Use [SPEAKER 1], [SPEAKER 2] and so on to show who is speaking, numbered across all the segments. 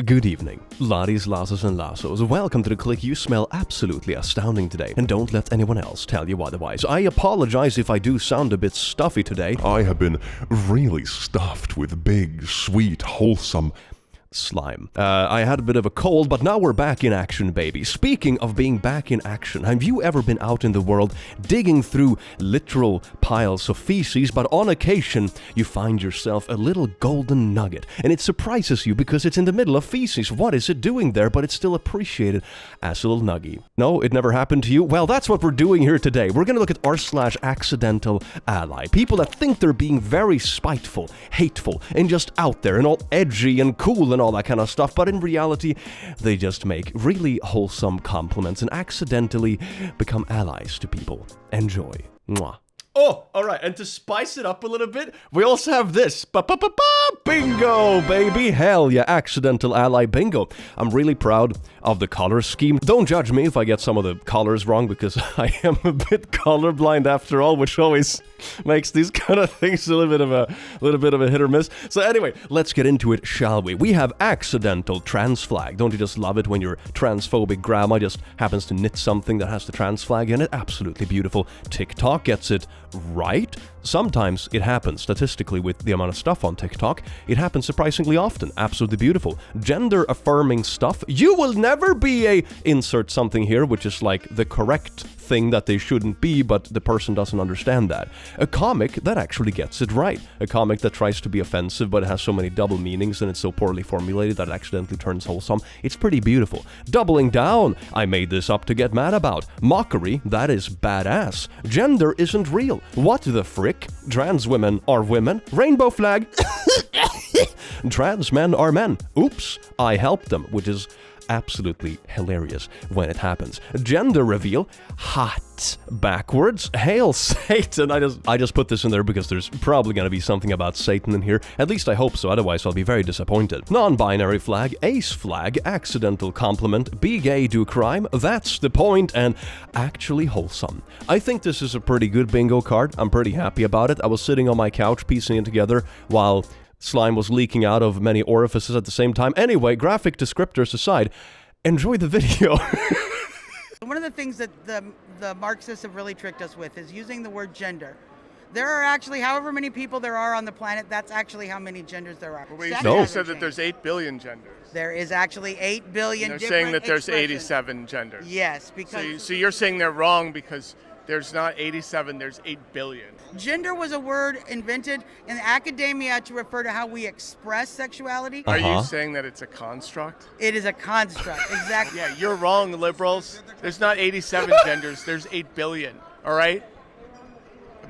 [SPEAKER 1] Good evening, laddies, lasses and lassos. Welcome to the click. You smell absolutely astounding today, and don't let anyone else tell you otherwise. I apologize if I do sound a bit stuffy today.
[SPEAKER 2] I have been really stuffed with big, sweet, wholesome
[SPEAKER 1] slime. I had a bit of a cold, but now we're back in action, baby. Speaking of being back in action, have you ever been out in the world digging through literal piles of feces, but on occasion you find yourself a little golden nugget, and it surprises you because it's in the middle of feces. What is it doing there? But it's still appreciated as a little nugget. No, it never happened to you? Well, that's what we're doing here today. We're gonna look at r/accidentalally. People that think they're being very spiteful, hateful, and just out there and all edgy and cool and all that kind of stuff, but in reality, they just make really wholesome compliments and accidentally become allies to people. Enjoy. Mwah. Oh, alright, and to spice it up a little bit, we also have this. Bingo, baby! Hell yeah, accidental ally bingo. I'm really proud of the color scheme. Don't judge me if I get some of the colors wrong, because I am a bit colorblind after all, which always makes these kind of things a little bit of a hit or miss. So anyway, let's get into it, shall we? We have accidental trans flag. Don't you just love it when your transphobic grandma just happens to knit something that has the trans flag in it? Absolutely beautiful. TikTok gets it right. Sometimes it happens statistically with the amount of stuff on TikTok. It happens surprisingly often. Absolutely beautiful. Gender affirming stuff. You will never be a insert something here, which is like the correct thing that they shouldn't be, but the person doesn't understand that. A comic that actually gets it right. A comic that tries to be offensive, but it has so many double meanings and it's so poorly formulated that it accidentally turns wholesome. It's pretty beautiful. Doubling down. I made this up to get mad about. Mockery. That is badass. Gender isn't real. What the frick? Trans women are women. Rainbow flag. Trans men are men. Oops, I helped them, which is absolutely hilarious when it happens. Gender reveal. Hot backwards. Hail Satan. I just put this in there because there's probably going to be something about Satan in here. At least I hope so, otherwise I'll be very disappointed. Non-binary flag. Ace flag. Accidental compliment. Be gay, do crime. That's the point, and actually wholesome. I think this is a pretty good bingo card. I'm pretty happy about it. I was sitting on my couch piecing it together while slime was leaking out of many orifices at the same time. Anyway, graphic descriptors aside, enjoy the video.
[SPEAKER 3] One of the things that the Marxists have really tricked us with is using the word gender. There are actually, however many people there are on the planet, that's actually how many genders there are.
[SPEAKER 4] Well, you said that there's 8 billion genders.
[SPEAKER 3] There is actually 8 billion
[SPEAKER 4] and they're
[SPEAKER 3] different
[SPEAKER 4] saying that there's
[SPEAKER 3] expressions.
[SPEAKER 4] 87 genders.
[SPEAKER 3] Yes, because...
[SPEAKER 4] So you're saying they're wrong because there's not 87, there's 8 billion.
[SPEAKER 3] Gender was a word invented in academia to refer to how we express sexuality.
[SPEAKER 4] Are you saying that it's a construct?
[SPEAKER 3] It is a construct, exactly.
[SPEAKER 4] Yeah, you're wrong, liberals. There's not 87 genders, there's 8 billion, all right?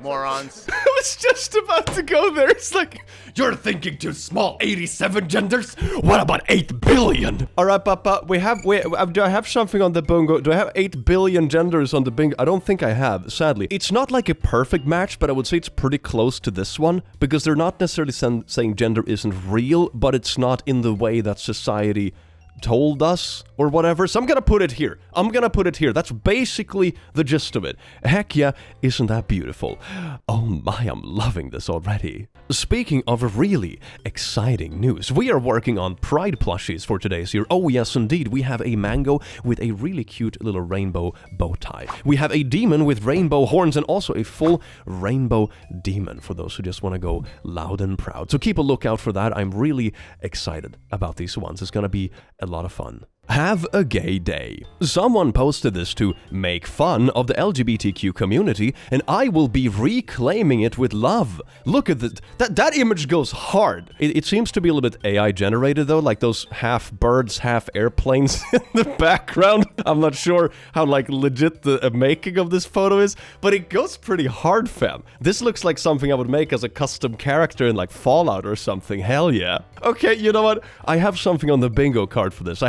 [SPEAKER 4] Morons.
[SPEAKER 1] I was just about to go there. It's like, you're thinking too small. 87 genders? What about 8 billion? All right, Papa, do I have something on the bingo? Do I have 8 billion genders on the bingo? I don't think I have, sadly. It's not like a perfect match, but I would say it's pretty close to this one, because they're not necessarily saying gender isn't real, but it's not in the way that society told us or whatever. So I'm gonna put it here. That's basically the gist of it. Heck yeah, isn't that beautiful? Oh my, I'm loving this already. Speaking of really exciting news, we are working on Pride plushies for today's year. Oh yes, indeed. We have a mango with a really cute little rainbow bow tie. We have a demon with rainbow horns and also a full rainbow demon for those who just want to go loud and proud. So keep a lookout for that. I'm really excited about these ones. It's gonna be a lot of fun. Have a gay day. Someone posted this to make fun of the LGBTQ community, and I will be reclaiming it with love. Look at that image goes hard. It seems to be a little bit AI generated though, like those half birds, half airplanes in the background. I'm not sure how like legit the making of this photo is, but it goes pretty hard, fam. This looks like something I would make as a custom character in like Fallout or something. Hell yeah. Okay, you know what? I have something on the bingo card for this.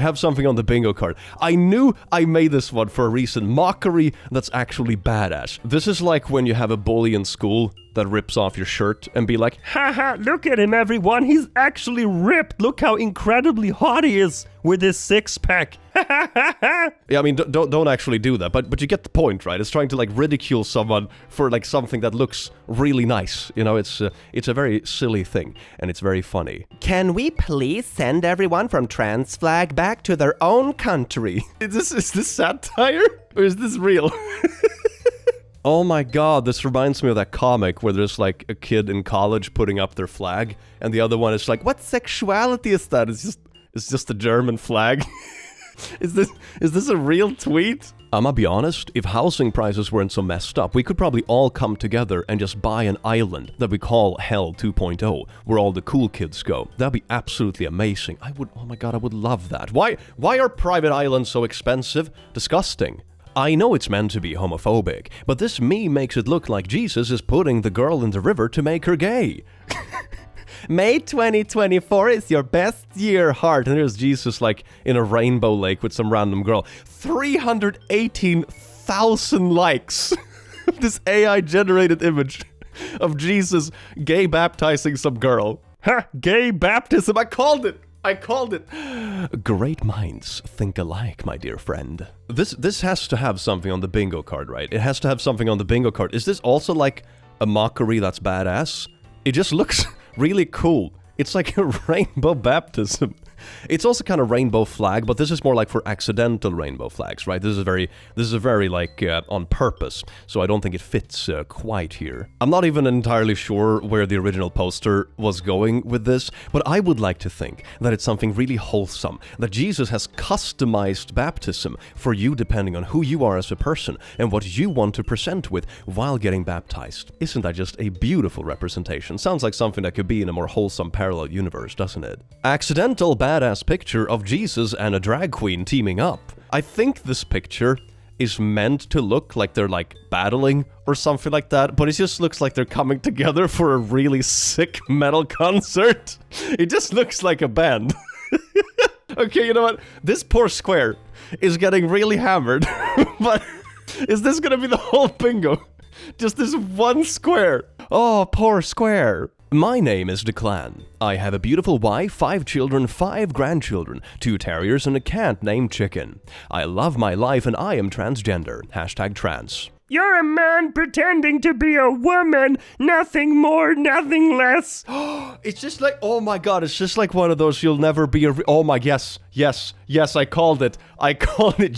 [SPEAKER 1] On the bingo card. I knew I made this one for a reason. Mockery that's actually badass. This is like when you have a bully in school that rips off your shirt and be like, haha, look at him everyone, he's actually ripped. Look how incredibly hot he is with his six-pack. Yeah, I mean, don't actually do that, but you get the point, right? It's trying to like ridicule someone for like something that looks really nice. You know, it's a very silly thing, and it's very funny. Can we please send everyone from Trans Flag back to their own country? Is this satire or is this real? Oh my god, this reminds me of that comic where there's like a kid in college putting up their flag, and the other one is like, what sexuality is that? It's just a German flag. Is this a real tweet? I'ma be honest, if housing prices weren't so messed up, we could probably all come together and just buy an island that we call Hell 2.0, where all the cool kids go. That'd be absolutely amazing. Oh my god, I would love that. Why are private islands so expensive? Disgusting. I know it's meant to be homophobic, but this meme makes it look like Jesus is putting the girl in the river to make her gay. May 2024 is your best year, heart. And there's Jesus like in a rainbow lake with some random girl. 318,000 likes. This AI-generated image of Jesus gay baptizing some girl. Ha! Gay baptism! I called it! Great minds think alike, my dear friend. This has to have something on the bingo card, right? It has to have something on the bingo card. Is this also like a mockery that's badass? It just looks really cool. It's like a rainbow baptism. It's also kind of rainbow flag, but this is more like for accidental rainbow flags, right? This is very like on purpose, so I don't think it fits quite here. I'm not even entirely sure where the original poster was going with this, but I would like to think that it's something really wholesome, that Jesus has customized baptism for you depending on who you are as a person and what you want to present with while getting baptized. Isn't that just a beautiful representation? Sounds like something that could be in a more wholesome parallel universe, doesn't it? Accidental badass picture of Jesus and a drag queen teaming up. I think this picture is meant to look like they're like battling or something like that, but it just looks like they're coming together for a really sick metal concert. It just looks like a band. Okay, you know what? This poor square is getting really hammered, but is this gonna be the whole bingo? Just this one square. Oh, poor square. My name is Declan. I have a beautiful wife, 5 children, 5 grandchildren, 2 terriers, and a cat named Chicken. I love my life and I am transgender. #trans. You're a man pretending to be a woman. Nothing more, nothing less. It's just like, oh my god, it's just like one of those you'll never be a... Oh my, yes, I called it.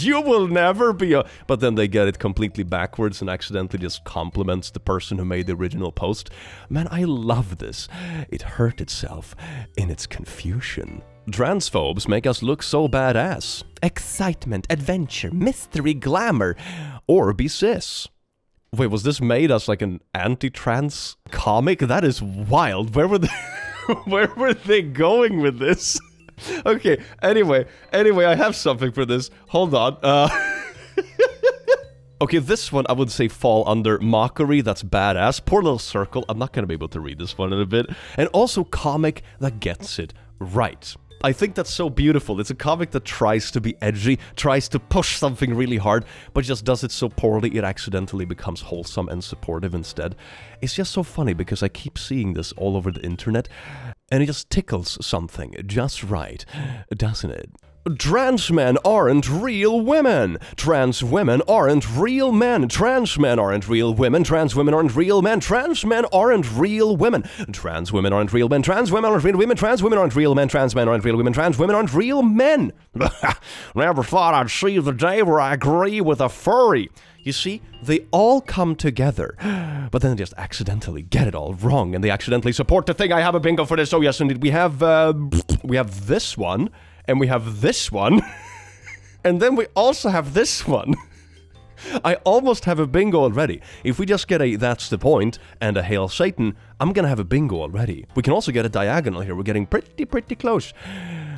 [SPEAKER 1] You will never be a... But then they get it completely backwards and accidentally just compliments the person who made the original post. Man, I love this. It hurt itself in its confusion. Transphobes make us look so badass. Excitement, adventure, mystery, glamour, or be cis. Wait, was this made as like an anti-trans comic? That is wild. Where were they going with this? Okay, anyway, I have something for this. Hold on. Okay, this one I would say fall under mockery, that's badass. Poor little circle. I'm not gonna be able to read this one in a bit. And also comic that gets it right. I think that's so beautiful. It's a comic that tries to be edgy, tries to push something really hard, but just does it so poorly it accidentally becomes wholesome and supportive instead. It's just so funny because I keep seeing this all over the internet, and it just tickles something just right, doesn't it? Trans men aren't real women. Trans women aren't real men. Trans men aren't real women. Trans women aren't real men. Trans men aren't real women. Trans women aren't real men. Trans women aren't real women. Trans women aren't real men. Trans men aren't real women. Trans women aren't real men. Never thought I'd see the day where I agree with a furry. You see, they all come together, but then they just accidentally get it all wrong, and they accidentally support the thing. I have a bingo for this. Oh yes, indeed, we have this one. And we have this one. And then we also have this one. I almost have a bingo already. If we just get a That's the Point and a Hail Satan, I'm gonna have a bingo already. We can also get a diagonal here. We're getting pretty close.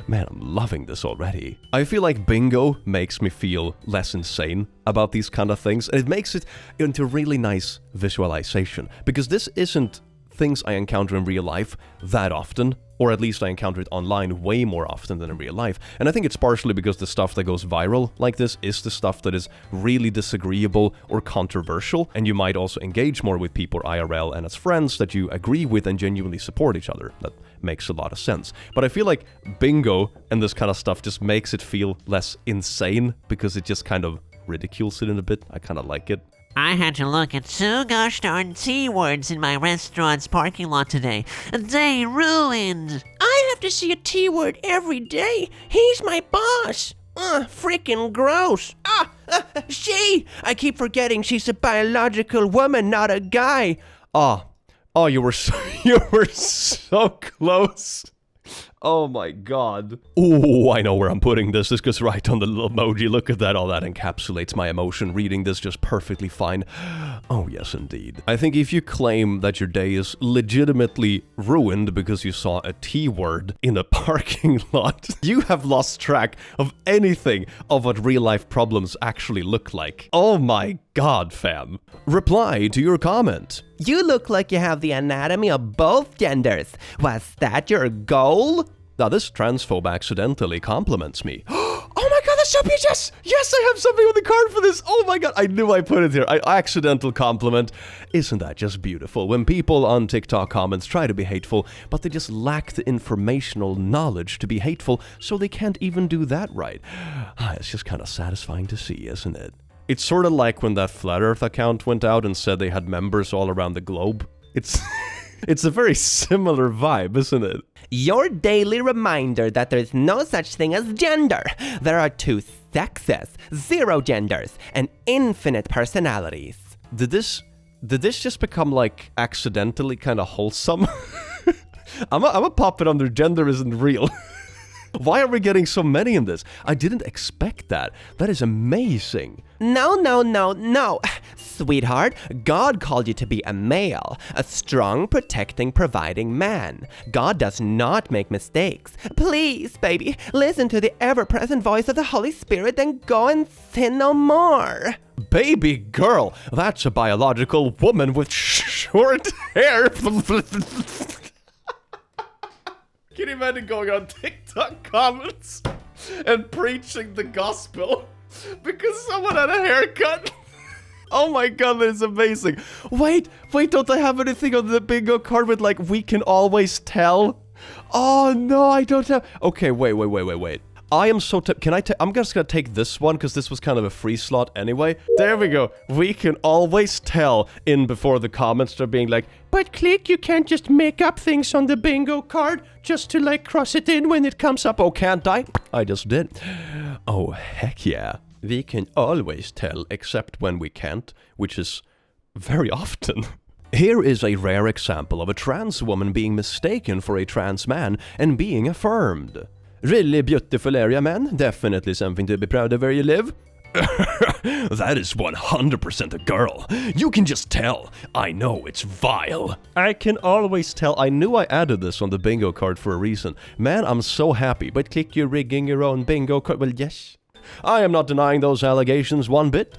[SPEAKER 1] Man, I'm loving this already. I feel like bingo makes me feel less insane about these kind of things. And it makes it into really nice visualization. Because this isn't things I encounter in real life that often. Or at least I encounter it online way more often than in real life. And I think it's partially because the stuff that goes viral like this is the stuff that is really disagreeable or controversial, and you might also engage more with people IRL and as friends that you agree with and genuinely support each other. That makes a lot of sense. But I feel like bingo and this kind of stuff just makes it feel less insane because it just kind of ridicules it in a bit. I kind of like it.
[SPEAKER 5] I had to look at 2 gosh darn T-words in my restaurant's parking lot today. They ruined. I have to see a T-word every day. He's my boss. Freaking gross. She! I keep forgetting she's a biological woman, not a guy.
[SPEAKER 1] Oh, you were so close. Oh my god. Oh, I know where I'm putting this. This goes right on the little emoji. Look at that. All that encapsulates my emotion. Reading this just perfectly fine. Oh, yes, indeed. I think if you claim that your day is legitimately ruined because you saw a T-word in a parking lot, you have lost track of anything of what real-life problems actually look like. Oh my god, fam. Reply to your comment.
[SPEAKER 6] You look like you have the anatomy of both genders. Was that your goal?
[SPEAKER 1] Now this transphobe accidentally compliments me.
[SPEAKER 6] Oh my god, that's so beautiful!
[SPEAKER 1] Yes, I have something on the card for this! Oh my god, I knew I put it here. Accidental compliment. Isn't that just beautiful? When people on TikTok comments try to be hateful, but they just lack the informational knowledge to be hateful, so they can't even do that right. It's just kind of satisfying to see, isn't it? It's sort of like when that Flat Earth account went out and said they had members all around the globe. It's a very similar vibe, isn't it?
[SPEAKER 6] Your daily reminder that there's no such thing as gender. There are 2 sexes, 0 genders, and infinite personalities.
[SPEAKER 1] Did this just become like accidentally kind of wholesome? I'm a pop it under gender isn't real. Why are we getting so many in this? I didn't expect that. That is amazing.
[SPEAKER 6] No. Sweetheart, God called you to be a male, a strong, protecting, providing man. God does not make mistakes. Please, baby, listen to the ever-present voice of the Holy Spirit and go and sin no more.
[SPEAKER 1] Baby girl, that's a biological woman with short hair. Can you imagine going on TikTok comments and preaching the gospel because someone had a haircut? Oh my god, that is amazing. Wait, don't I have anything on the bingo card with like, we can always tell? Oh no, I don't have. Okay, wait. I am so I'm just gonna take this one because this was kind of a free slot anyway. There we go. We can always tell in before the comments are being like, but click, you can't just make up things on the bingo card just to like cross it in when it comes up. Oh, can't I? I just did. Oh, heck yeah. We can always tell except when we can't, which is very often. Here is a rare example of a trans woman being mistaken for a trans man and being affirmed. Really beautiful area, man. Definitely something to be proud of where you live. That is 100% a girl. You can just tell. I know it's vile. I can always tell. I knew I added this on the bingo card for a reason. Man, I'm so happy. But click, you're rigging your own bingo card. Well, yes. I am not denying those allegations one bit.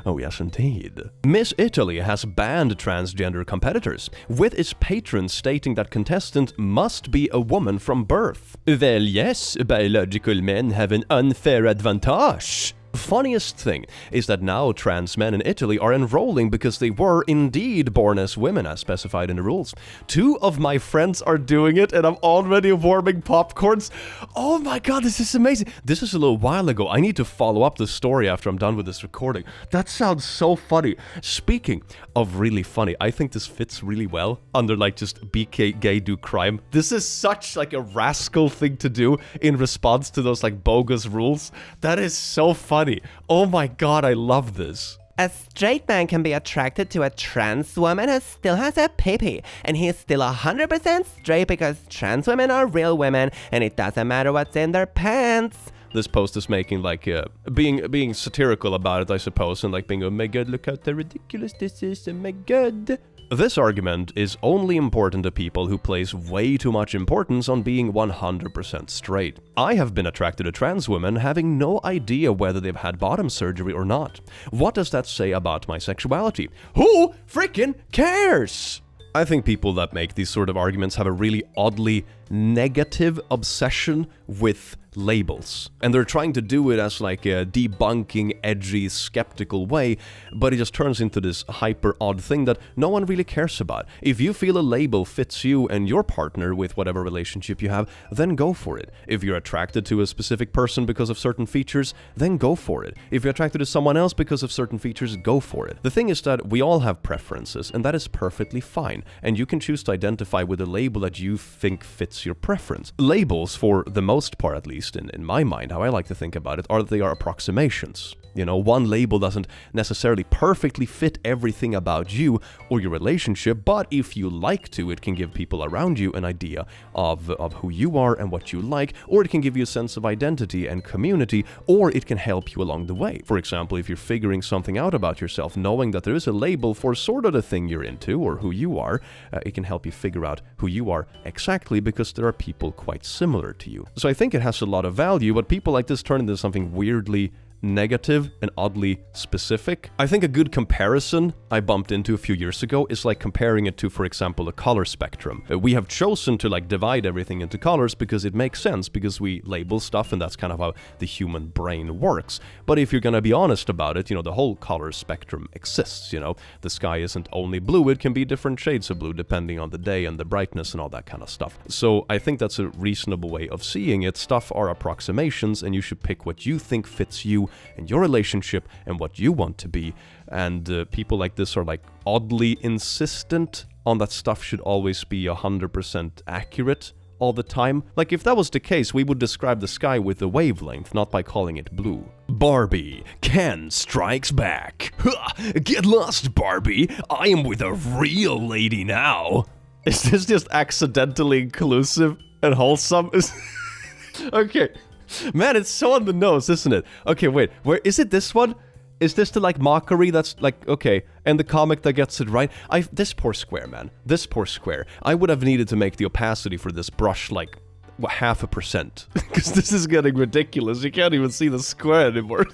[SPEAKER 1] Oh, yes, indeed. Miss Italy has banned transgender competitors, with its patrons stating that contestant must be a woman from birth. Well, yes, biological men have an unfair advantage. Funniest thing is that now trans men in Italy are enrolling because they were indeed born as women as specified in the rules. 2 of my friends are doing it and I'm already warming popcorns. Oh my god, this is amazing. This is a little while ago. I need to follow up the story after I'm done with this recording. That sounds so funny. Speaking of really funny, I think this fits really well under like just BK gay do crime. This is such like a rascal thing to do in response to those like bogus rules. That is so funny. Oh my god, I love this.
[SPEAKER 6] A straight man can be attracted to a trans woman who still has a pee-pee, and he's still 100% straight because trans women are real women, and it doesn't matter what's in their pants.
[SPEAKER 1] This post is making like being satirical about it, I suppose, and like being, oh my god, look how ridiculous this is, oh my god. This argument is only important to people who place way too much importance on being 100% straight. I have been attracted to trans women having no idea whether they've had bottom surgery or not. What does that say about my sexuality? Who freaking cares? I think people that make these sort of arguments have a really oddly negative obsession with labels. And they're trying to do it as like a debunking, edgy, skeptical way, but it just turns into this hyper odd thing that no one really cares about. If you feel a label fits you and your partner with whatever relationship you have, then go for it. If you're attracted to a specific person because of certain features, then go for it. If you're attracted to someone else because of certain features, go for it. The thing is that we all have preferences, and that is perfectly fine. And you can choose to identify with a label that you think fits your preference. Labels, for the most part at least, in my mind, how I like to think about it, are that they are approximations. You know, one label doesn't necessarily perfectly fit everything about you or your relationship, but if you like to, it can give people around you an idea of who you are and what you like, or it can give you a sense of identity and community, or it can help you along the way. For example, if you're figuring something out about yourself, knowing that there is a label for sort of the thing you're into or who you are, it can help you figure out who you are exactly, because there are people quite similar to you. So I think it has a lot of value, but people like this turn into something weirdly negative and oddly specific. I think a good comparison I bumped into a few years ago is like comparing it to, for example, a color spectrum. We have chosen to like divide everything into colors because it makes sense, because we label stuff and that's kind of how the human brain works. But if you're gonna be honest about it, you know, the whole color spectrum exists, you know. The sky isn't only blue, it can be different shades of blue depending on the day and the brightness and all that kind of stuff. So I think that's a reasonable way of seeing it. Stuff are approximations, and you should pick what you think fits you and your relationship and what you want to be. And people like this are like oddly insistent on that stuff should always be 100% accurate all the time. Like, if that was the case, we would describe the sky with a wavelength, not by calling it blue. Barbie, Ken strikes back. Get lost, Barbie. I am with a real lady now. Is this just accidentally inclusive and wholesome? Okay. Man, it's so on the nose, isn't it? Okay, wait, where is it? This one? Is this the like mockery that's like, okay, and the comic that gets it right? This poor square, man. This poor square. I would have needed to make the opacity for this brush like, what, 0.5%? Because this is getting ridiculous. You can't even see the square anymore.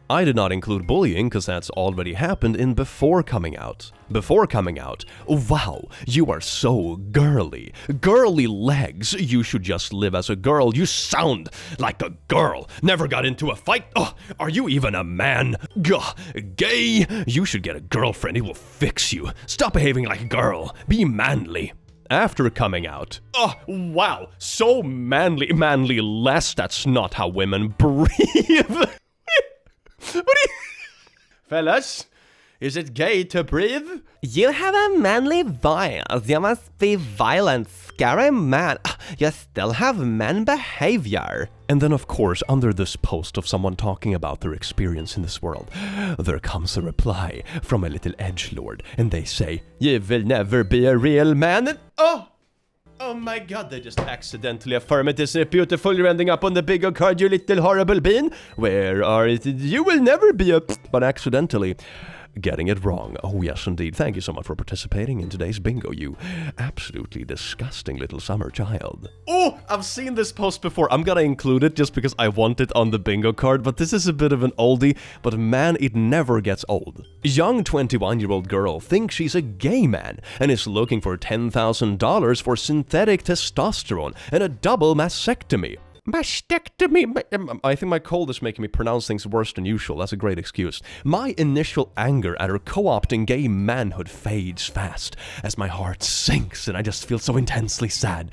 [SPEAKER 1] I did not include bullying because that's already happened in Before Coming Out. Before Coming Out. Wow, you are so girly. Girly legs. You should just live as a girl. You sound like a girl. Never got into a fight. Oh, are you even a man? Gah, gay. You should get a girlfriend. It will fix you. Stop behaving like a girl. Be manly. After coming out. Oh, wow. So manly. Manly less. That's not how women breathe. What do you... Fellas, is it gay to breathe?
[SPEAKER 6] You have a manly voice. You must be violent, scary man. You still have man behavior.
[SPEAKER 1] And then, of course, under this post of someone talking about their experience in this world, there comes a reply from a little edgelord, and they say, "You will never be a real man." And, oh my god, they just accidentally affirm it. Isn't it beautiful? You're ending up on the bingo card, you little horrible bean. Where are it? You will never be a... But accidentally getting it wrong. Oh yes, indeed. Thank you so much for participating in today's bingo, you absolutely disgusting little summer child. Oh, I've seen this post before. I'm gonna include it just because I want it on the bingo card, but this is a bit of an oldie, but man, it never gets old. Young 21-year-old girl thinks she's a gay man and is looking for $10,000 for synthetic testosterone and a double mastectomy. Mastectomy. I think my cold is making me pronounce things worse than usual. That's a great excuse. My initial anger at her co-opting gay manhood fades fast as my heart sinks and I just feel so intensely sad.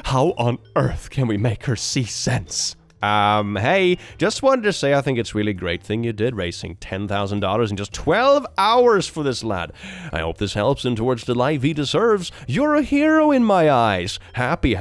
[SPEAKER 1] How on earth can we make her see sense? Hey, just wanted to say I think it's really great thing you did, raising $10,000 in just 12 hours for this lad. I hope this helps him towards the life he deserves. You're a hero in my eyes. Happy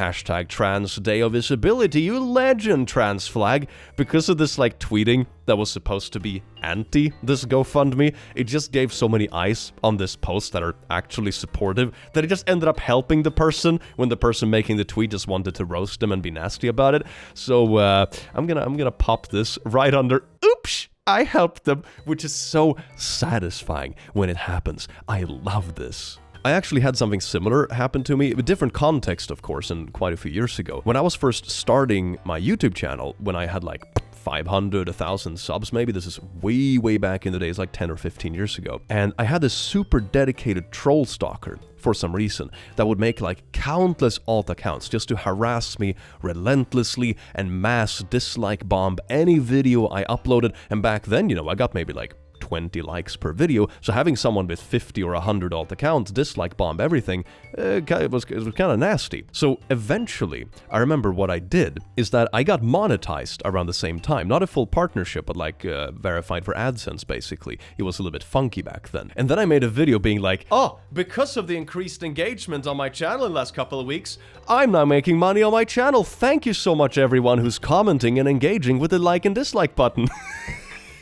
[SPEAKER 1] #Trans Day of Visibility, you legend, trans flag. Because of this, like, tweeting that was supposed to be anti this GoFundMe, it just gave so many eyes on this post that are actually supportive that it just ended up helping the person when the person making the tweet just wanted to roast them and be nasty about it. So I'm gonna pop this right under oops, I helped them, which is so satisfying when it happens. I love this. I actually had something similar happen to me, a different context, of course, and quite a few years ago. When I was first starting my YouTube channel, when I had like 500, 1,000 subs maybe. This is way back in the days, like 10 or 15 years ago. And I had this super dedicated troll stalker for some reason that would make like countless alt accounts just to harass me relentlessly and mass dislike bomb any video I uploaded. And back then, you know, I got maybe like 20 likes per video, so having someone with 50 or 100 alt accounts dislike bomb everything, it was kind of nasty. So eventually, I remember what I did is that I got monetized around the same time. Not a full partnership, but like verified for AdSense basically. It was a little bit funky back then. And then I made a video being like, oh, because of the increased engagement on my channel in the last couple of weeks, I'm now making money on my channel. Thank you so much everyone who's commenting and engaging with the like and dislike button.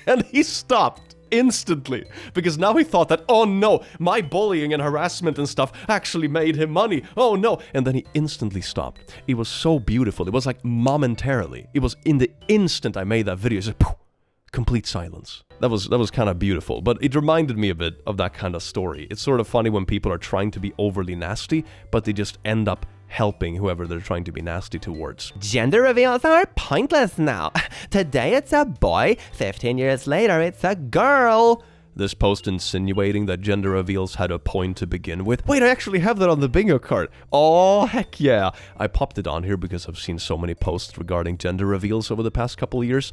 [SPEAKER 1] And he stopped instantly, because now he thought that, oh no, my bullying and harassment and stuff actually made him money. Oh no. And then he instantly stopped. It was so beautiful. It was like momentarily. It was in the instant I made that video. It's just poof, complete silence. That was kind of beautiful, but it reminded me a bit of that kind of story. It's sort of funny when people are trying to be overly nasty, but they just end up helping whoever they're trying to be nasty towards.
[SPEAKER 6] Gender reveals are pointless now. Today it's a boy, 15 years later it's a girl.
[SPEAKER 1] This post insinuating that gender reveals had a point to begin with. Wait, I actually have that on the bingo card. Oh, heck yeah. I popped it on here because I've seen so many posts regarding gender reveals over the past couple of years.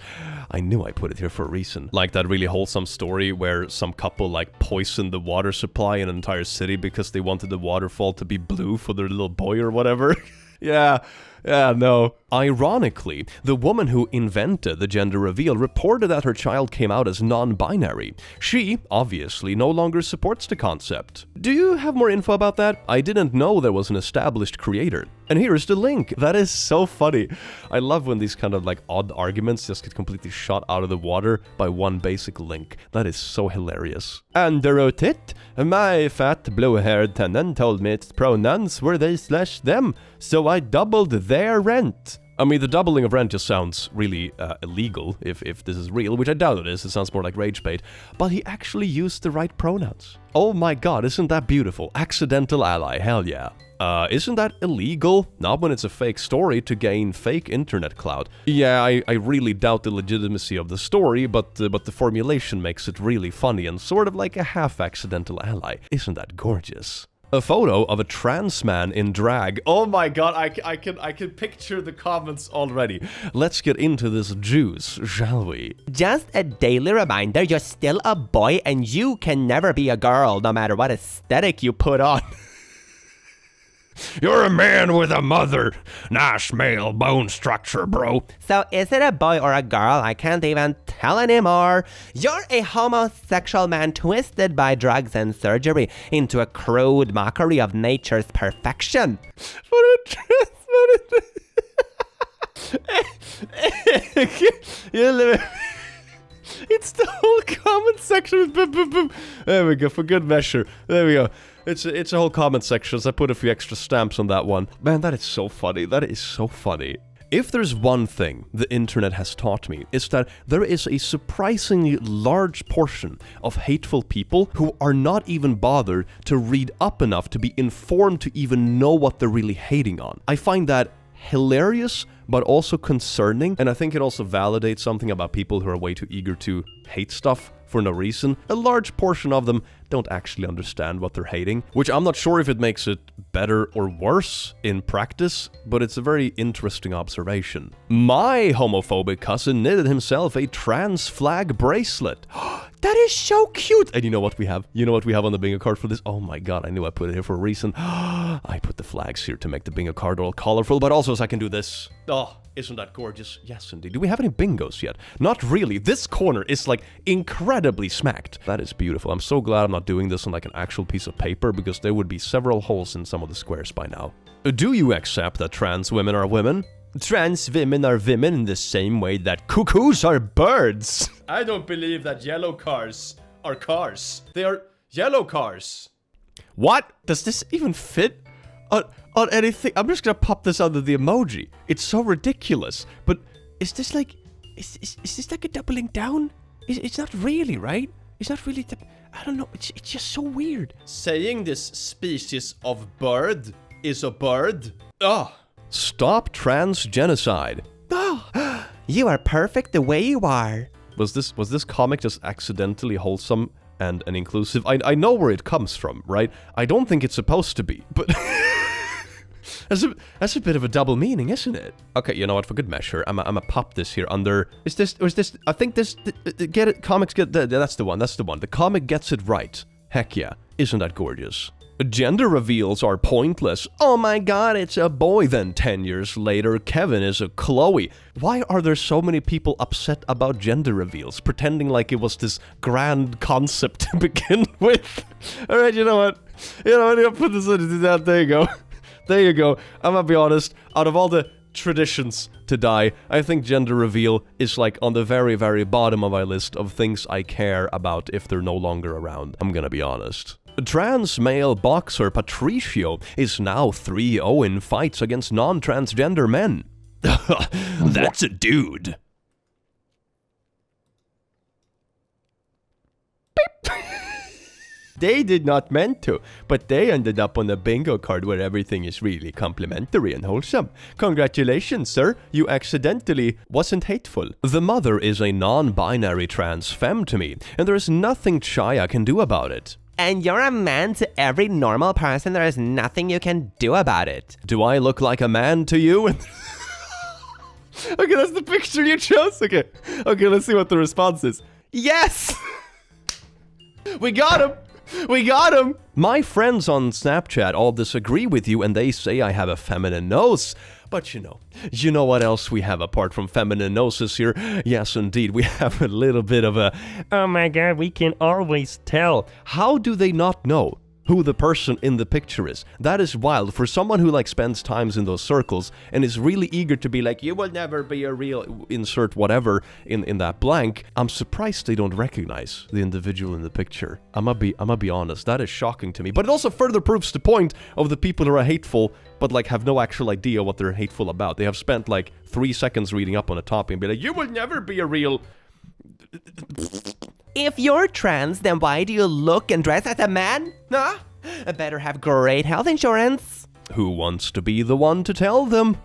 [SPEAKER 1] I knew I put it here for a reason. Like that really wholesome story where some couple like poisoned the water supply in an entire city because they wanted the waterfall to be blue for their little boy or whatever. Yeah, no. Ironically, the woman who invented the gender reveal reported that her child came out as non-binary. She, obviously, no longer supports the concept. Do you have more info about that? I didn't know there was an established creator. And here's the link. That is so funny. I love when these kind of like odd arguments just get completely shot out of the water by one basic link. That is so hilarious. And wrote it. My fat blue-haired tenant told me its pronouns were they/them, so I doubled their rent. I mean, the doubling of rent just sounds really illegal, if this is real, which I doubt it is. It sounds more like rage bait. But he actually used the right pronouns. Oh my god, isn't that beautiful? Accidental ally, hell yeah. Isn't that illegal? Not when it's a fake story to gain fake internet clout. Yeah, I really doubt the legitimacy of the story, but the formulation makes it really funny and sort of like a half-accidental ally. Isn't that gorgeous? A photo of a trans man in drag. Oh my god, I can picture the comments already. Let's get into this juice, shall we?
[SPEAKER 6] Just a daily reminder, you're still a boy and you can never be a girl, no matter what aesthetic you put on.
[SPEAKER 2] You're a man with a mother. Nice male bone structure, bro.
[SPEAKER 6] So is it a boy or a girl? I can't even tell anymore. You're a homosexual man twisted by drugs and surgery into a crude mockery of nature's perfection.
[SPEAKER 1] It's the whole comment section. There we go, for good measure. There we go. It's a whole comment section, so I put a few extra stamps on that one. Man, that is so funny. That is so funny. If there's one thing the internet has taught me, it's that there is a surprisingly large portion of hateful people who are not even bothered to read up enough to be informed to even know what they're really hating on. I find that hilarious, but also concerning, and I think it also validates something about people who are way too eager to hate stuff for no reason. A large portion of them don't actually understand what they're hating, which I'm not sure if it makes it better or worse in practice, but it's a very interesting observation. My homophobic cousin knitted himself a trans flag bracelet. That is so cute! And you know what we have? You know what we have on the bingo card for this? Oh my god, I knew I put it here for a reason. I put the flags here to make the bingo card all colorful, but also so I can do this. Oh, isn't that gorgeous? Yes, indeed. Do we have any bingos yet? Not really. This corner is like incredibly smacked. That is beautiful. I'm so glad I'm not doing this on like an actual piece of paper, because there would be several holes in some of the squares by now. Do you accept that trans women are women? Trans women are women in the same way that cuckoos are birds. I don't believe that yellow cars are cars. They are yellow cars. What? Does this even fit on anything? I'm just gonna pop this under the emoji. It's so ridiculous. But is this like... Is this like a doubling down? It's not really, right? It's not really... I don't know. It's just so weird. Saying this species of bird is a bird? Ugh. Stop trans genocide. Oh,
[SPEAKER 6] You are perfect the way you are.
[SPEAKER 1] Was this comic just accidentally wholesome and inclusive? I know where it comes from, right? I don't think it's supposed to be, but that's a bit of a double meaning, isn't it? Okay, you know what? For good measure, I'ma pop this here under. Is this? I think this. Get it? Comics get. That's the one. That's the one. The comic gets it right. Heck yeah! Isn't that gorgeous? Gender reveals are pointless. Oh my god, it's a boy. Then 10 years later, Kevin is a Chloe. Why are there so many people upset about gender reveals, pretending like it was this grand concept to begin with? Alright, you know what? I'll put this into that. There you go. There you go. I'm gonna be honest, out of all the traditions to die, I think gender reveal is like on the very, very bottom of my list of things I care about if they're no longer around. I'm gonna be honest. Trans male boxer Patricio is now 3-0 in fights against non-transgender men. That's a dude. They did not meant to, but they ended up on a bingo card where everything is really complimentary and wholesome. Congratulations, sir. You accidentally wasn't hateful. The mother is a non-binary trans femme to me, and there is nothing Chaya can do about it.
[SPEAKER 6] And you're a man to every normal person. There is nothing you can do about it.
[SPEAKER 1] Do I look like a man to you? Okay, that's the picture you chose? Okay, let's see what the response is. Yes! We got him! We got him! My friends on Snapchat all disagree with you and they say I have a feminine nose. But you know what else we have apart from feminine noses here? Yes, indeed, we have a little bit of a, oh my god, we can always tell. How do they not know who the person in the picture is? That is wild for someone who like spends times in those circles and is really eager to be like, you will never be a real insert whatever in that blank. I'm surprised they don't recognize the individual in the picture. I'ma be honest, that is shocking to me. But it also further proves the point of the people who are hateful but like have no actual idea what they're hateful about. They have spent like 3 seconds reading up on a topic and be like, you will never be a real...
[SPEAKER 6] If you're trans, then why do you look and dress as a man? Huh? I better have great health insurance.
[SPEAKER 1] Who wants to be the one to tell them?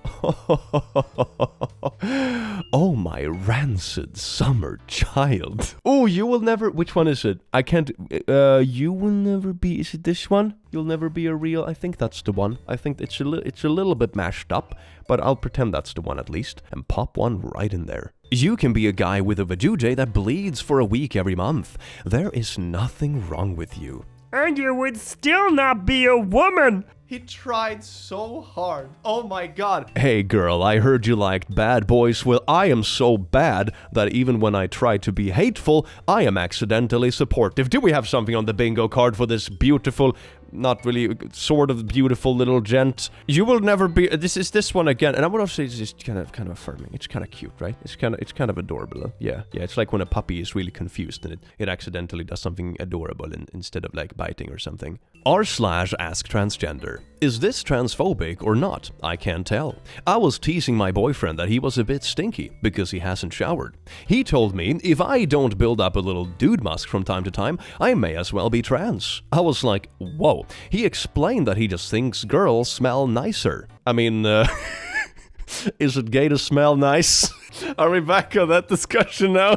[SPEAKER 1] Oh, my rancid summer child. Oh, you will never... Which one is it? I can't... you will never be... Is it this one? You'll never be a real... I think that's the one. I think it's a little bit mashed up, but I'll pretend that's the one at least, and pop one right in there. You can be a guy with a vajuje that bleeds for a week every month. There is nothing wrong with you.
[SPEAKER 7] And you would still not be a woman!
[SPEAKER 1] He tried so hard. Oh my god. Hey girl, I heard you liked bad boys. Well, I am so bad that even when I try to be hateful, I am accidentally supportive. Do we have something on the bingo card for this beautiful, not really, sort of beautiful little gent? You will never be... This is this one again, and I would also say it's just kind of affirming. It's kind of cute, right? It's kind of adorable. Yeah. It's like when a puppy is really confused and it accidentally does something adorable instead of like biting or something. r/ask transgender. Is this transphobic or not? I can't tell. I was teasing my boyfriend that he was a bit stinky because he hasn't showered. He told me if I don't build up a little dude musk from time to time, I may as well be trans. I was like, whoa. He explained that he just thinks girls smell nicer. I mean, is it gay to smell nice? Are we back on that discussion now?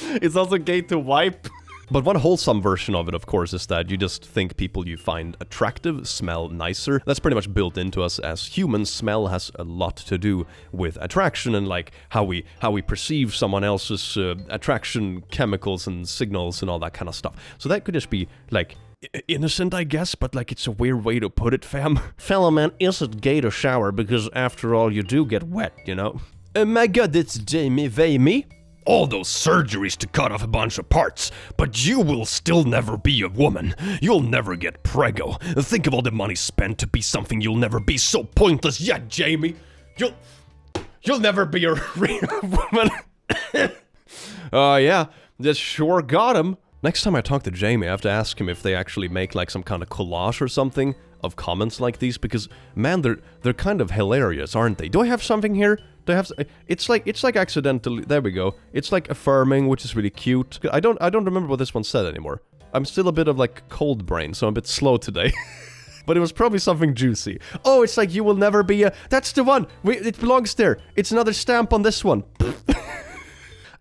[SPEAKER 1] It's also gay to wipe. But one wholesome version of it, of course, is that you just think people you find attractive smell nicer. That's pretty much built into us as humans. Smell has a lot to do with attraction and like how we perceive someone else's attraction chemicals and signals and all that kind of stuff. So that could just be like innocent, I guess, but like it's a weird way to put it, fam. Fellow man, is it gay to shower? Because after all, you do get wet, you know? My god, it's Jamie Vamey. All those surgeries to cut off a bunch of parts, but you will still never be a woman. You'll never get preggo. Think of all the money spent to be something you'll never be. So pointless. Yeah, Jamie. You'll never be a real woman. Yeah, that sure got him. Next time I talk to Jamie, I have to ask him if they actually make like some kind of collage or something of comments like these, because man, they're kind of hilarious, aren't they? Do I have something here? Do I have? It's like accidentally. There we go. It's like affirming, which is really cute. I don't remember what this one said anymore. I'm still a bit of like cold brain, so I'm a bit slow today. But it was probably something juicy. Oh, it's like you will never be a... That's the one! It belongs there. It's another stamp on this one.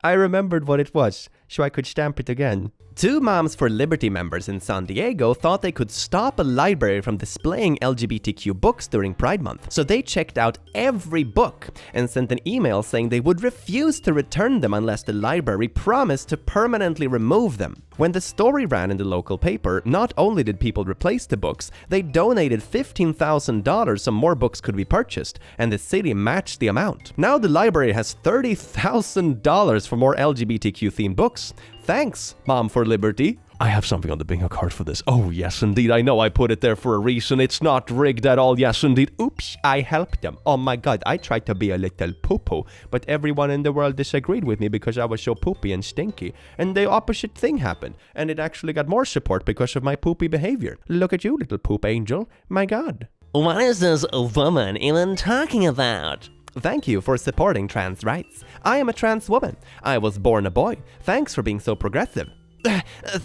[SPEAKER 6] I remembered what it was, so I could stamp it again. 2 Moms for Liberty members in San Diego thought they could stop a library from displaying LGBTQ books during Pride Month, so they checked out every book and sent an email saying they would refuse to return them unless the library promised to permanently remove them. When the story ran in the local paper, not only did people replace the books, they donated $15,000 so more books could be purchased, and the city matched the amount. Now the library has $30,000 for more LGBTQ-themed books. Thanks, Mom for Liberty.
[SPEAKER 1] I have something on the bingo card for this. Oh, yes, indeed. I know I put it there for a reason. It's not rigged at all. Yes, indeed.
[SPEAKER 6] Oops, I helped them. Oh my god, I tried to be a little poo-poo, but everyone in the world disagreed with me because I was so poopy and stinky. And the opposite thing happened, and it actually got more support because of my poopy behavior. Look at you, little poop angel. My god.
[SPEAKER 5] What is this woman even talking about?
[SPEAKER 6] Thank you for supporting trans rights. I am a trans woman. I was born a boy. Thanks for being so progressive.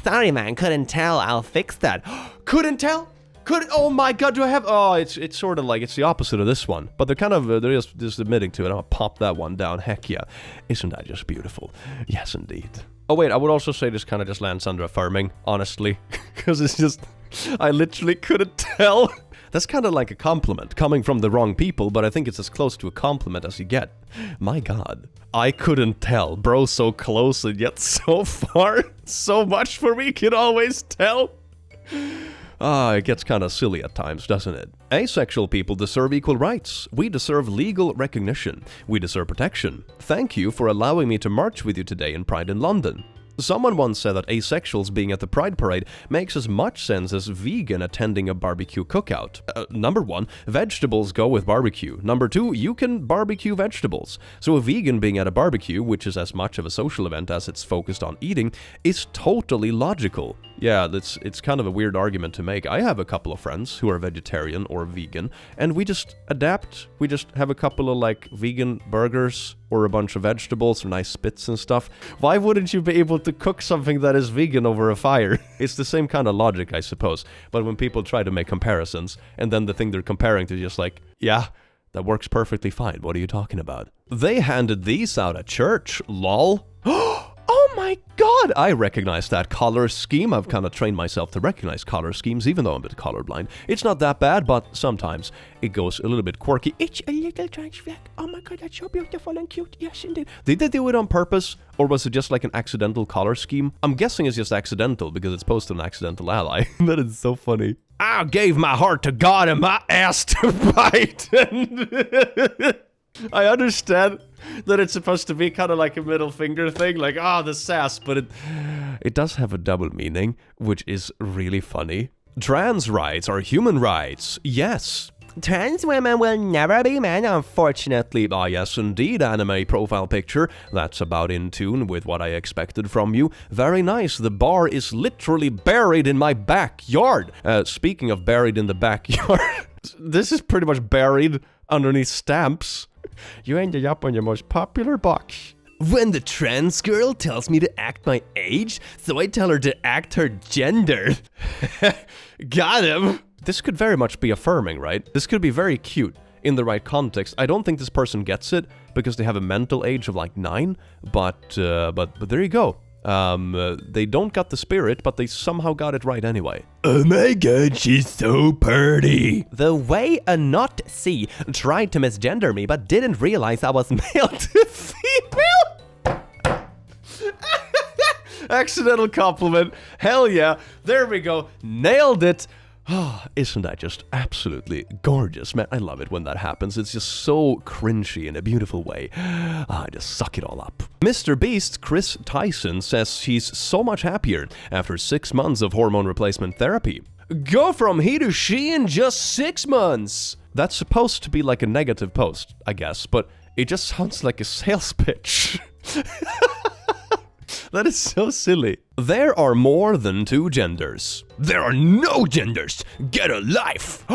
[SPEAKER 5] Sorry man, couldn't tell, I'll fix that.
[SPEAKER 1] Couldn't tell? Oh my god, do I have... Oh, it's sort of like, it's the opposite of this one. But they're kind of, they're just admitting to it. I'm gonna pop that one down. Heck yeah. Isn't that just beautiful? Yes, indeed. Oh wait, I would also say this kind of just lands under affirming, honestly. Because it's just... I literally couldn't tell. That's kind of like a compliment, coming from the wrong people, but I think it's as close to a compliment as you get. My god. I couldn't tell. Bro, so close and yet so far. So much for me can always tell. It gets kind of silly at times, doesn't it? Asexual people deserve equal rights. We deserve legal recognition. We deserve protection. Thank you for allowing me to march with you today in Pride in London. Someone once said that asexuals being at the Pride Parade makes as much sense as vegan attending a barbecue cookout. Number 1, vegetables go with barbecue. Number 2, you can barbecue vegetables. So a vegan being at a barbecue, which is as much of a social event as it's focused on eating, is totally logical. Yeah, it's kind of a weird argument to make. I have a couple of friends who are vegetarian or vegan, and we just adapt. We just have a couple of like vegan burgers or a bunch of vegetables or nice spits and stuff. Why wouldn't you be able to cook something that is vegan over a fire? It's the same kind of logic, I suppose. But when people try to make comparisons, and then the thing they're comparing to just like, yeah, that works perfectly fine. What are you talking about? They handed these out at church, lol. Oh my god! I recognize that color scheme. I've kind of trained myself to recognize color schemes, even though I'm a bit colorblind. It's not that bad, but sometimes it goes a little bit quirky. It's a little trans flag. Oh my god, that's so beautiful and cute. Yes, indeed. Did they do it on purpose? Or was it just like an accidental color scheme? I'm guessing it's just accidental because it's posted on AccidentalAlly. That is so funny. I gave my heart to God and my ass to Biden. I understand that it's supposed to be kind of like a middle finger thing, like, the sass, but it does have a double meaning, which is really funny. Trans rights are human rights, yes.
[SPEAKER 6] Trans women will never be men, unfortunately.
[SPEAKER 1] Ah, yes, indeed, anime profile picture. That's about in tune with what I expected from you. Very nice. The bar is literally buried in my backyard. Speaking of buried in the backyard, this is pretty much buried underneath stamps.
[SPEAKER 6] You ended up on your most popular box.
[SPEAKER 1] When the trans girl tells me to act my age, so I tell her to act her gender. Got him! This could very much be affirming, right? This could be very cute in the right context. I don't think this person gets it because they have a mental age of like 9, but there you go. They don't got the spirit, but they somehow got it right anyway. Oh my god, she's so pretty.
[SPEAKER 6] The way a not C tried to misgender me, but didn't realize I was male to female.
[SPEAKER 1] Accidental compliment. Hell yeah. There we go. Nailed it. Oh, isn't that just absolutely gorgeous, man? I love it when that happens. It's just so cringy in a beautiful way. I just suck it all up. Mr. Beast Chris Tyson says he's so much happier after 6 months of hormone replacement therapy. Go from he to she in just 6 months. That's supposed to be like a negative post, I guess, but it just sounds like a sales pitch. That is so silly. There are more than 2 genders. There are no genders. Get a life.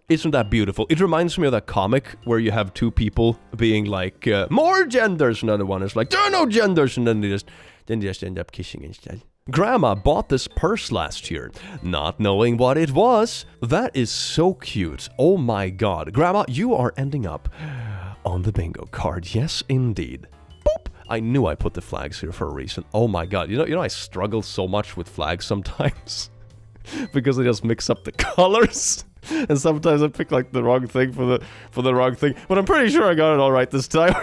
[SPEAKER 1] Isn't that beautiful? It reminds me of that comic where you have 2 people being like, more genders. Another one is like, there are no genders. And then they just end up kissing instead. Grandma bought this purse last year, not knowing what it was. That is so cute. Oh my god. Grandma, you are ending up on the bingo card. Yes, indeed. Boop! I knew I put the flags here for a reason. Oh my god. You know I struggle so much with flags sometimes. Because I just mix up the colors. And sometimes I pick like the wrong thing for the wrong thing. But I'm pretty sure I got it all right this time.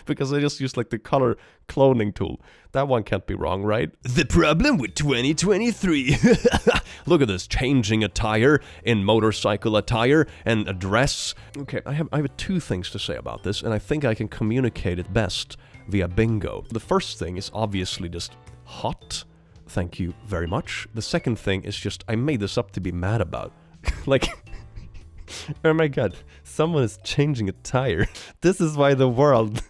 [SPEAKER 1] Because I just used like the color cloning tool. That one can't be wrong, right? The problem with 2023. Look at this, changing attire in motorcycle attire and a dress. Okay, I have 2 things to say about this, and I think I can communicate it best via bingo. The first thing is obviously just hot. Thank you very much. The second thing is just, I made this up to be mad about. Like, oh my god, someone is changing a tire. This is why the world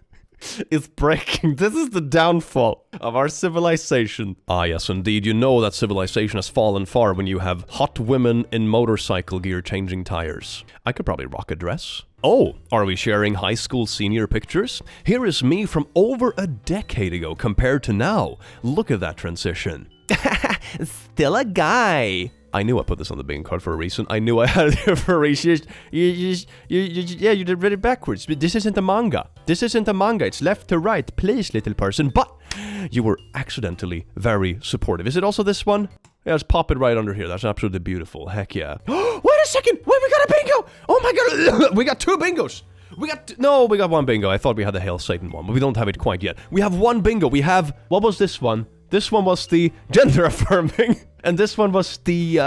[SPEAKER 1] is breaking. This is the downfall of our civilization. Ah, yes, indeed. You know that civilization has fallen far when you have hot women in motorcycle gear changing tires. I could probably rock a dress. Oh, are we sharing high school senior pictures? Here is me from over a decade ago compared to now. Look at that transition.
[SPEAKER 6] Still a guy.
[SPEAKER 1] I knew I put this on the bingo card for a reason. I knew I had it here for a reason. Yeah, you did it backwards. This isn't a manga. This isn't a manga. It's left to right. Please, little person. But you were accidentally very supportive. Is it also this one? Yeah, let's pop it right under here. That's absolutely beautiful. Heck yeah. Wait a second. Wait, we got a bingo. Oh my god. We got 2 bingos. We got 1 bingo. I thought we had the Hail Satan one, but we don't have it quite yet. We have 1 bingo. We have, what was this one? This one was the gender affirming. And this one was the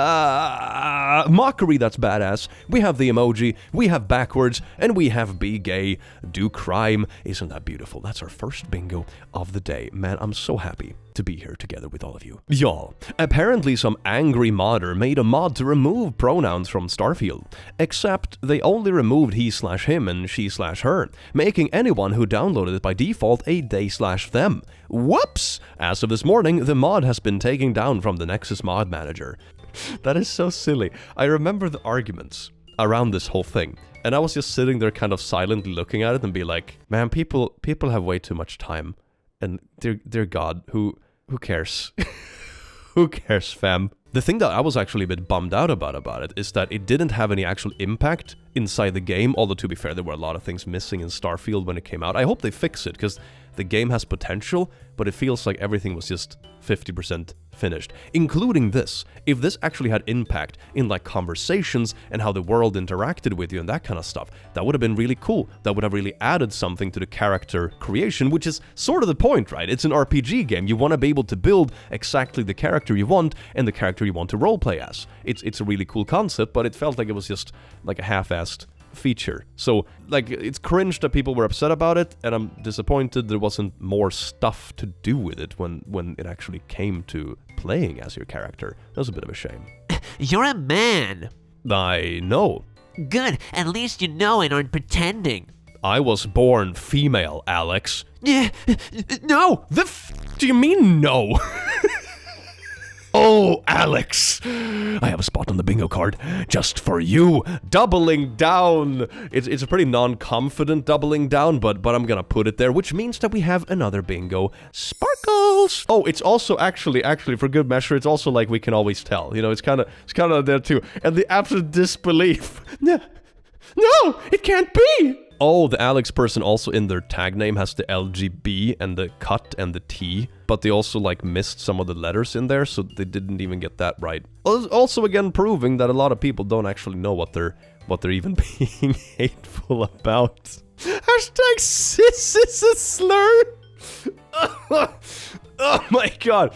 [SPEAKER 1] mockery. That's badass. We have the emoji, we have backwards, and we have be gay, do crime. Isn't that beautiful? That's our first bingo of the day. Man, I'm so happy to be here together with all of you. Y'all, apparently some angry modder made a mod to remove pronouns from Starfield. Except they only removed he/him and she/her, making anyone who downloaded it by default a they/them. Whoops! As of this morning, the mod has been taken down from the Nexus mod manager. That is so silly. I remember the arguments around this whole thing, and I was just sitting there kind of silently looking at it and be like, man, people have way too much time. And dear God, who cares? Who cares, fam? The thing that I was actually a bit bummed out about it is that it didn't have any actual impact inside the game, although to be fair, there were a lot of things missing in Starfield when it came out. I hope they fix it, because the game has potential, but it feels like everything was just 50% finished, including this. If this actually had impact in like conversations and how the world interacted with you and that kind of stuff, that would have been really cool. That would have really added something to the character creation, which is sort of the point, right? It's an RPG game. You want to be able to build exactly the character you want and the character you want to roleplay as. It's a really cool concept, but it felt like it was just like a half-assed feature. So, like, it's cringe that people were upset about it, and I'm disappointed there wasn't more stuff to do with it when it actually came to playing as your character. That was a bit of a shame.
[SPEAKER 5] You're a man.
[SPEAKER 1] I know.
[SPEAKER 5] Good, at least you know and aren't pretending.
[SPEAKER 1] I was born female, Alex.
[SPEAKER 5] No!
[SPEAKER 1] The do you mean no? Oh, Alex, I have a spot on the bingo card just for you. Doubling down. It's a pretty non-confident doubling down, but I'm gonna put it there, which means that we have another bingo. Sparkles. Oh, it's also actually for good measure, it's also like we can always tell. You know, it's kind of there too. And the absolute disbelief. No, it can't be. Oh, the Alex person also in their tag name has the LGB and the cut and the T, but they also like missed some of the letters in there, so they didn't even get that right. Also again proving that a lot of people don't actually know what they're even being hateful about. Hashtag cis is a slur. Oh my god.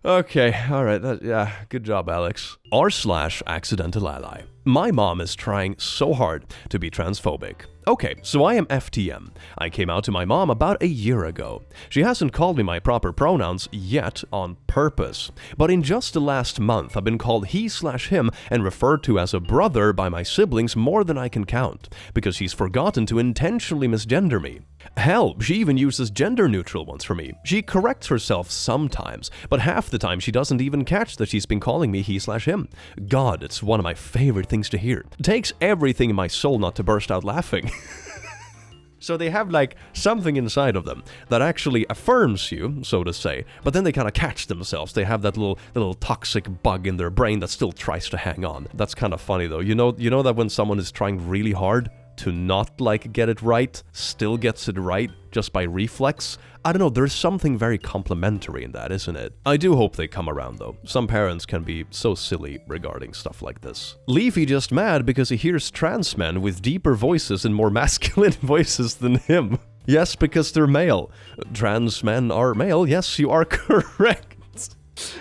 [SPEAKER 1] Okay, alright, yeah, good job, Alex. r/AccidentalAlly. My mom is trying so hard to be transphobic. Okay, so I am FTM. I came out to my mom about a year ago. She hasn't called me my proper pronouns yet on purpose. But in just the last month, I've been called he/him and referred to as a brother by my siblings more than I can count, because she's forgotten to intentionally misgender me. Hell, she even uses gender-neutral ones for me. She corrects herself sometimes, but half the time she doesn't even catch that she's been calling me he/him. God, it's one of my favorite things to hear. It takes everything in my soul not to burst out laughing. So they have like something inside of them that actually affirms you, so to say, but then they kind of catch themselves. They have that little toxic bug in their brain that still tries to hang on. That's kind of funny though. You know that when someone is trying really hard to not, like, get it right still gets it right just by reflex. I don't know, there's something very complimentary in that, isn't it? I do hope they come around, though. Some parents can be so silly regarding stuff like this. Leafy just mad because he hears trans men with deeper voices and more masculine voices than him. Yes, because they're male. Trans men are male, yes, you are correct.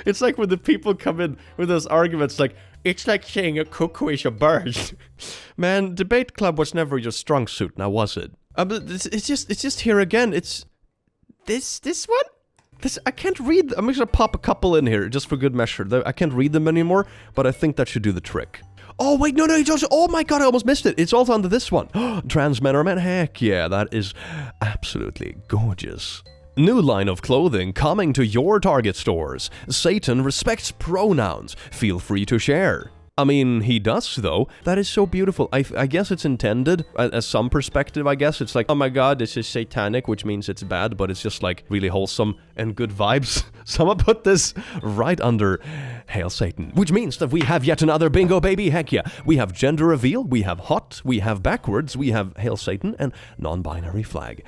[SPEAKER 1] It's like when the people come in with those arguments like, it's like saying a cuckoo is a bird. Man, debate club was never your strong suit, now was it? But it's just here again, it's... This one? I can't read... I'm just gonna pop a couple in here, just for good measure. I can't read them anymore, but I think that should do the trick. Oh, wait, no, it's also... Oh my god, I almost missed it. It's also under this one. Trans men are men. Heck yeah, that is absolutely gorgeous. New line of clothing coming to your Target stores. Satan respects pronouns. Feel free to share. I mean, he does, though. That is so beautiful. I guess it's intended, as some perspective, I guess. It's like, oh my god, this is satanic, which means it's bad, but it's just like really wholesome and good vibes. Someone put this right under Hail Satan, which means that we have yet another bingo, baby. Heck yeah. We have gender reveal, we have hot, we have backwards, we have Hail Satan, and non-binary flag.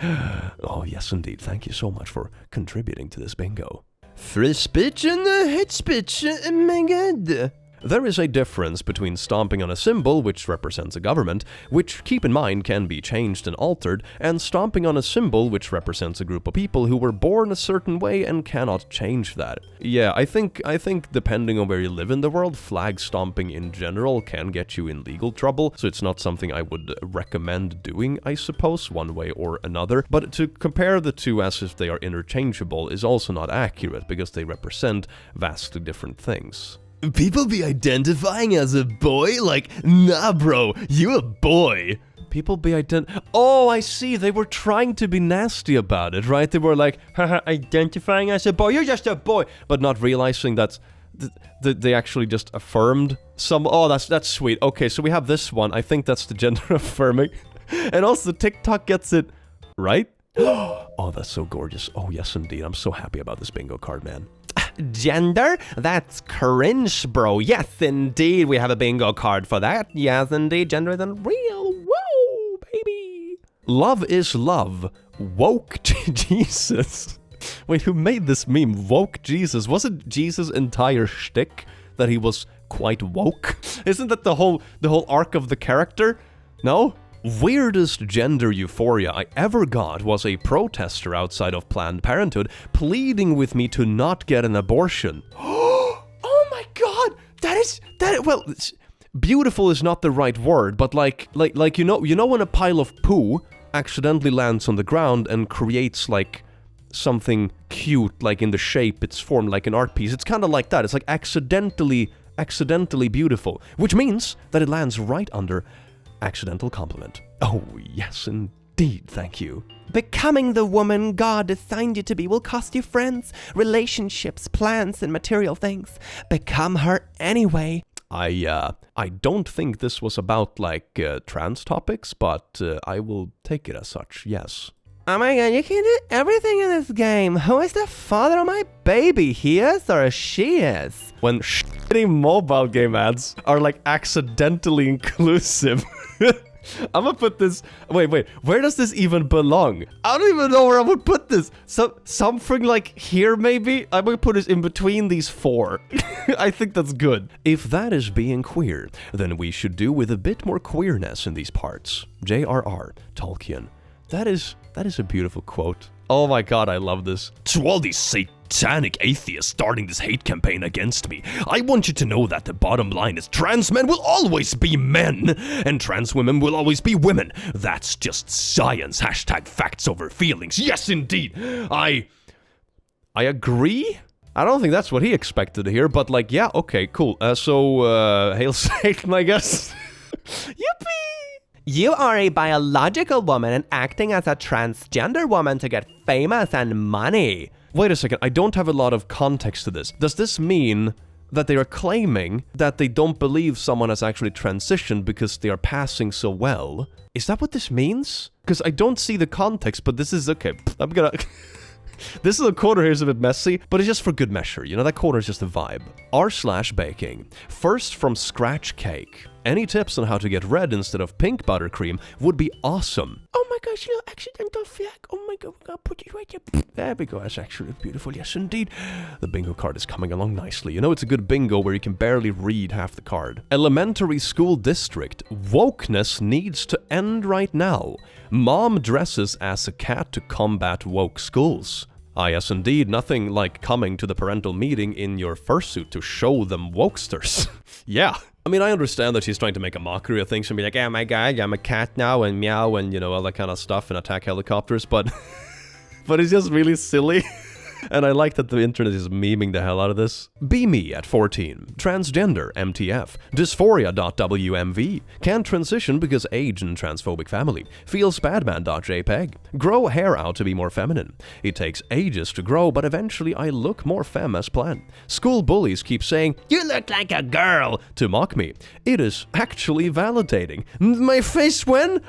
[SPEAKER 1] Oh, yes, indeed. Thank you so much for contributing to this bingo. Free speech and hate speech. Oh my god. There is a difference between stomping on a symbol, which represents a government, which, keep in mind, can be changed and altered, and stomping on a symbol which represents a group of people who were born a certain way and cannot change that. Yeah, I think depending on where you live in the world, flag stomping in general can get you in legal trouble, so it's not something I would recommend doing, I suppose, one way or another. But to compare the two as if they are interchangeable is also not accurate, because they represent vastly different things. People be identifying as a boy? Like, nah bro, you a boy. People be Oh, I see, they were trying to be nasty about it, right? They were like, haha, identifying as a boy, you're just a boy. But not realizing that they actually just affirmed some... Oh, that's sweet. Okay, so we have this one. I think that's the gender affirming. And also TikTok gets it right. Oh, that's so gorgeous. Oh, yes, indeed. I'm so happy about this bingo card, man. Gender? That's cringe, bro. Yes, indeed. We have a bingo card for that. Yes, indeed. Gender is unreal. Whoa, baby. Love is love. Woke Jesus. Wait, who made this meme? Woke Jesus. Was it Jesus' entire shtick that he was quite woke? Isn't that the whole arc of the character? No? Weirdest gender euphoria I ever got was a protester outside of Planned Parenthood pleading with me to not get an abortion. Oh my god! Well, beautiful is not the right word, but like you know when a pile of poo accidentally lands on the ground and creates like something cute, like in the shape it's formed like an art piece. It's kind of like that. It's like accidentally beautiful, which means that it lands right under accidental compliment. Oh, yes, indeed, thank you. Becoming the woman God assigned you to be will cost you friends, relationships, plans, and material things. Become her anyway. I don't think this was about, like, trans topics, but I will take it as such, yes. Oh my god, you can do everything in this game. Who is the father of my baby? He is or she is? When shitty mobile game ads are, like, accidentally inclusive. I'm gonna put this... Wait, where does this even belong? I don't even know where I would put this. Something like here, maybe? I'm gonna put it in between these four. I think that's good. If that is being queer, then we should do with a bit more queerness in these parts. J.R.R. Tolkien. That is a beautiful quote. Oh my god, I love this. To all these satanic atheists starting this hate campaign against me, I want you to know that the bottom line is trans men will always be men, and trans women will always be women. That's just science. # facts over feelings. Yes, indeed. I agree? I don't think that's what he expected to hear, but like, yeah, okay, cool. Hail Satan, I guess. Yippee! You are a biological woman and acting as a transgender woman to get famous and money. Wait a second, I don't have a lot of context to this. Does this mean that they are claiming that they don't believe someone has actually transitioned because they are passing so well? Is that what this means? Because I don't see the context, but this is okay. I'm gonna... This little corner here is a bit messy, but it's just for good measure. You know, that corner is just a vibe. r/baking. First from scratch cake. Any tips on how to get red instead of pink buttercream would be awesome. Oh my gosh, little accidental flag. Oh my god, we're gonna put it right there. There we go, that's actually beautiful. Yes, indeed. The bingo card is coming along nicely. You know, it's a good bingo where you can barely read half the card. Elementary school district. Wokeness needs to end right now. Mom dresses as a cat to combat woke schools. Ah, yes, indeed. Nothing like coming to the parental meeting in your fursuit to show them wokesters. Yeah. I mean, I understand that she's trying to make a mockery of things and be like, oh my god, I'm a cat now, and meow, and, you know, all that kind of stuff, and attack helicopters, but... but it's just really silly. And I like that the internet is memeing the hell out of this. Be me at 14. Transgender, MTF. Dysphoria.wmv. Can't transition because age and transphobic family. Feels badman.jpg. Grow hair out to be more feminine. It takes ages to grow, but eventually I look more femme as planned. School bullies keep saying, you look like a girl, to mock me. It is actually validating. My face when...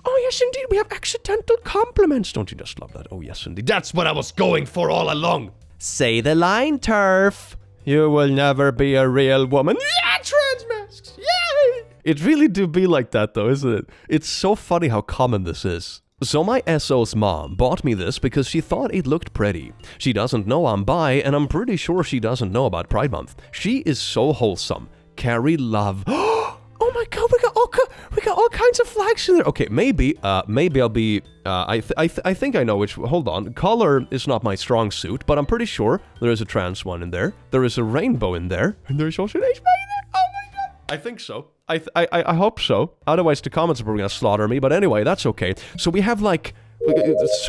[SPEAKER 1] Oh, yes, indeed, we have accidental compliments. Don't you just love that? Oh, yes, indeed. That's what I was going for all along.
[SPEAKER 6] Say the line, TERF.
[SPEAKER 1] You will never be a real woman. Yeah, trans masks. Yeah. It really do be like that, though, isn't it? It's so funny how common this is. So my SO's mom bought me this because she thought it looked pretty. She doesn't know I'm bi, and I'm pretty sure she doesn't know about Pride Month. She is so wholesome. Carry love. Oh my god, we got all kinds of flags in there. Okay, maybe I'll be, I think I know which, hold on. Color is not my strong suit, but I'm pretty sure there is a trans one in there. There is a rainbow in there. And there's also an HB in there. Oh my god. I think so. I hope so. Otherwise the comments are probably gonna slaughter me, but anyway, that's okay. So we have like,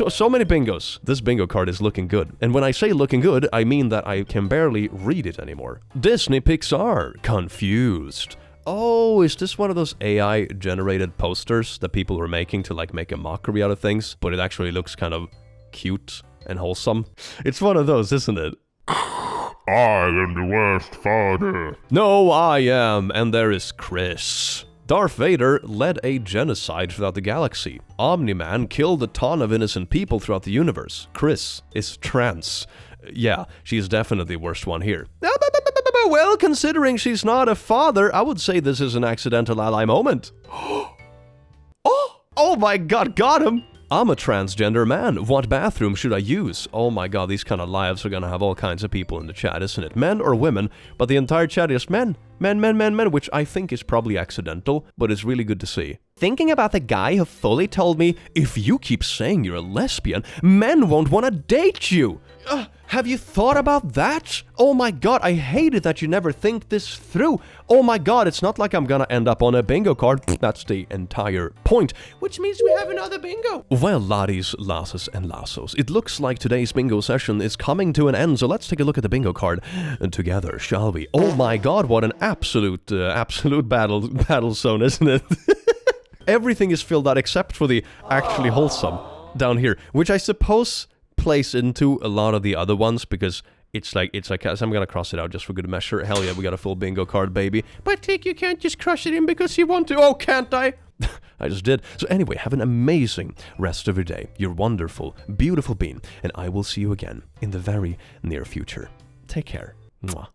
[SPEAKER 1] so many bingos. This bingo card is looking good. And when I say looking good, I mean that I can barely read it anymore. Disney Pixar, confused. Oh, is this one of those AI-generated posters that people were making to, like, make a mockery out of things, but it actually looks kind of cute and wholesome? It's one of those, isn't it?
[SPEAKER 2] I am the worst father.
[SPEAKER 1] No, I am, and there is Chris. Darth Vader led a genocide throughout the galaxy. Omni-Man killed a ton of innocent people throughout the universe. Chris is trans. Yeah, she's definitely the worst one here. Well, considering she's not a father, I would say this is an accidental ally moment. Oh my god, got him! I'm a transgender man. What bathroom should I use? Oh my god, these kind of lives are gonna have all kinds of people in the chat, isn't it? Men or women, but the entire chat is men. Men, which I think is probably accidental, but it's really good to see.
[SPEAKER 6] Thinking about the guy who fully told me,
[SPEAKER 1] if you keep saying you're a lesbian, men won't want to date you. Have you thought about that? Oh my god, I hate it that you never think this through. Oh my god, it's not like I'm gonna end up on a bingo card. That's the entire point. Which means we have another bingo. Well, laddies, lasses, and lassos, it looks like today's bingo session is coming to an end, so let's take a look at the bingo card together, shall we? Oh my god, what an absolute battle zone, isn't it? Everything is filled out except for the actually wholesome down here, which I suppose plays into a lot of the other ones because it's like so I'm gonna cross it out just for good measure. Hell yeah, we got a full bingo card, baby. But Tick, you can't just crush it in because you want to. Oh, can't I? I just did. So anyway, have an amazing rest of your day. You're wonderful, beautiful being, and I will see you again in the very near future. Take care. Mwah.